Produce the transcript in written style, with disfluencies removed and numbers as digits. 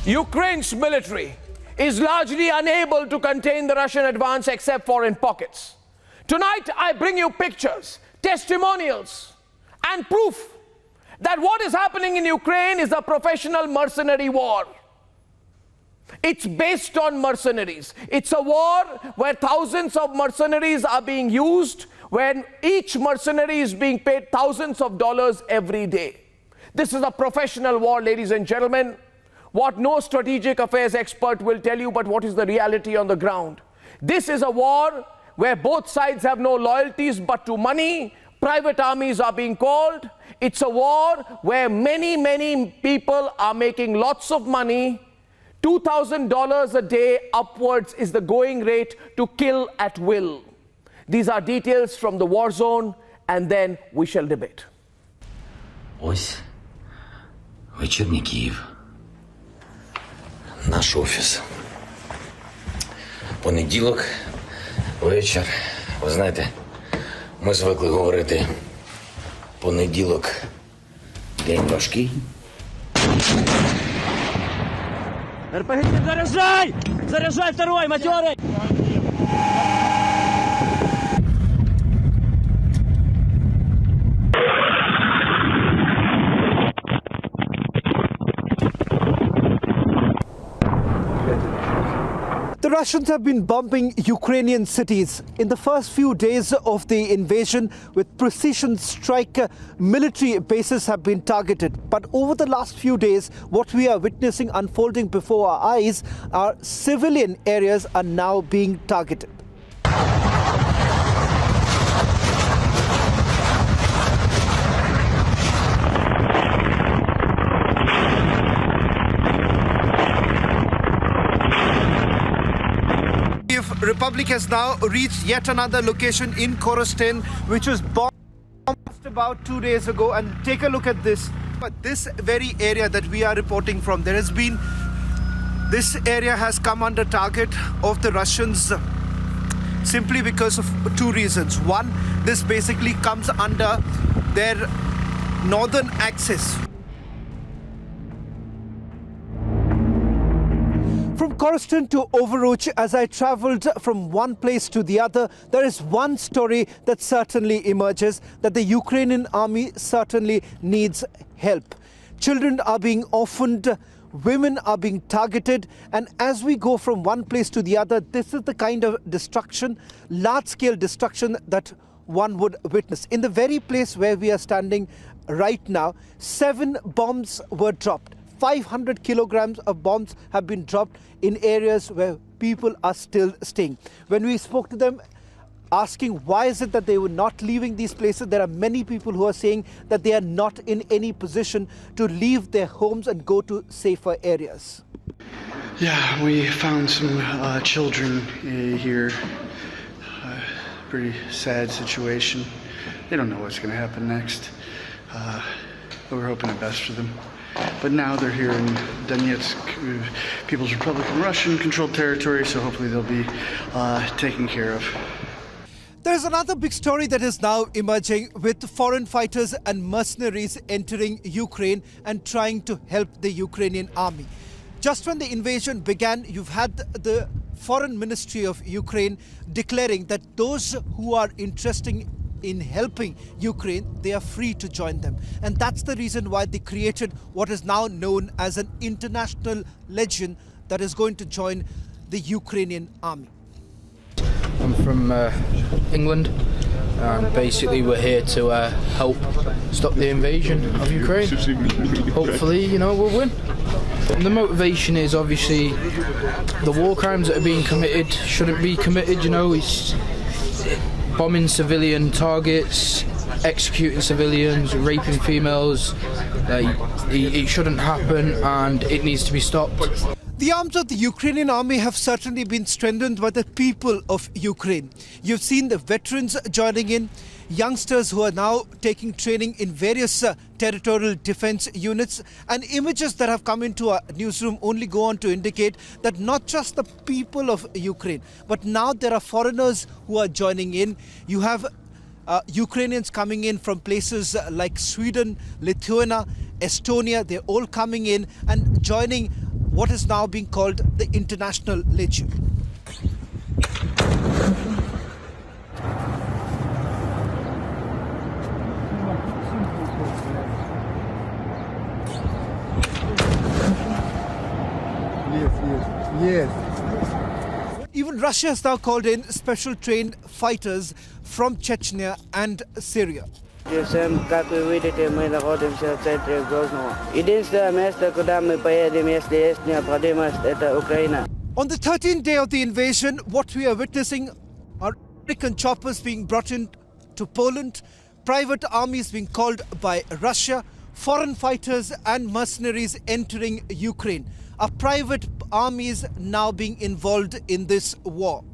Ukraine's military is largely unable to contain the Russian advance except for in pockets. Tonight, I bring you pictures, testimonials, and proof that what is happening in Ukraine is a professional mercenary war. It's based on mercenaries. It's a war where thousands of mercenaries are being used, when each mercenary is being paid thousands of dollars every day. This is a professional war, ladies and gentlemen. What no strategic affairs expert will tell you, but what is the reality on the ground. This is a war where both sides have no loyalties but to money. Private armies are being called. It's a war where many people are making lots of money. $2,000 a day upwards is the going rate to kill at will. These are details from the war zone, and then we shall debate. Ось вечірній Київ. Наш офіс. Понеділок, вечір. Ви знаєте, ми звикли говорити понеділок день важкий. РПГ, заряжай! Заряжай второй, матерый! The Russians have been bombing Ukrainian cities. In the first few days of the invasion, with precision strike, military bases have been targeted. But over the last few days, what we are witnessing unfolding before our eyes are civilian areas are now being targeted. Republic has now reached yet another location in Korostin, which was bombed about 2 days ago. And take a look at this. But this very area that we are reporting from, this area has come under target of the Russians simply because of two reasons. One, this basically comes under their northern axis. From Korostin to Overuch, as I travelled from one place to the other, there is one story that certainly emerges, that the Ukrainian army certainly needs help. Children are being orphaned, women are being targeted, and as we go from one place to the other, this is the kind of destruction, large-scale destruction that one would witness. In the very place where we are standing right now, 7 bombs were dropped. 500 kilograms of bombs have been dropped in areas where people are still staying. When we spoke to them, asking why is it that they were not leaving these places, there are many people who are saying that they are not in any position to leave their homes and go to safer areas. Yeah, we found some children here. Pretty sad situation. They don't know what's going to happen next. But we're hoping the best for them. But now they're here in Donetsk, People's Republic of Russian-controlled territory, so hopefully they'll be taken care of. There's another big story that is now emerging, with foreign fighters and mercenaries entering Ukraine and trying to help the Ukrainian army. Just when the invasion began, you've had the Foreign Ministry of Ukraine declaring that those who are interested in helping Ukraine, they are free to join them. And that's the reason why they created what is now known as an international legion that is going to join the Ukrainian army. I'm from England, and basically we're here to help stop the invasion of Ukraine. Hopefully, we'll win. And the motivation is obviously the war crimes that are being committed shouldn't be committed, it's bombing civilian targets, executing civilians, raping females. It shouldn't happen, and it needs to be stopped. The arms of the Ukrainian army have certainly been strengthened by the people of Ukraine. You've seen the veterans joining in, youngsters who are now taking training in various territorial defense units, and images that have come into our newsroom only go on to indicate that not just the people of Ukraine, but now there are foreigners who are joining in. You have Ukrainians coming in from places like Sweden, Lithuania, Estonia. They're all coming in and joining what is now being called the International Legion. Yes. Even Russia has now called in special trained fighters from Chechnya and Syria. Как вы видите, мы находимся в центре Грозного. Единственное место, куда мы поедем, если есть необходимость, это Украина. On the 13th day of the invasion, what we are witnessing are American choppers being brought in to Poland, private armies being called by Russia, foreign fighters and mercenaries entering Ukraine. Our private armies now being involved in this war.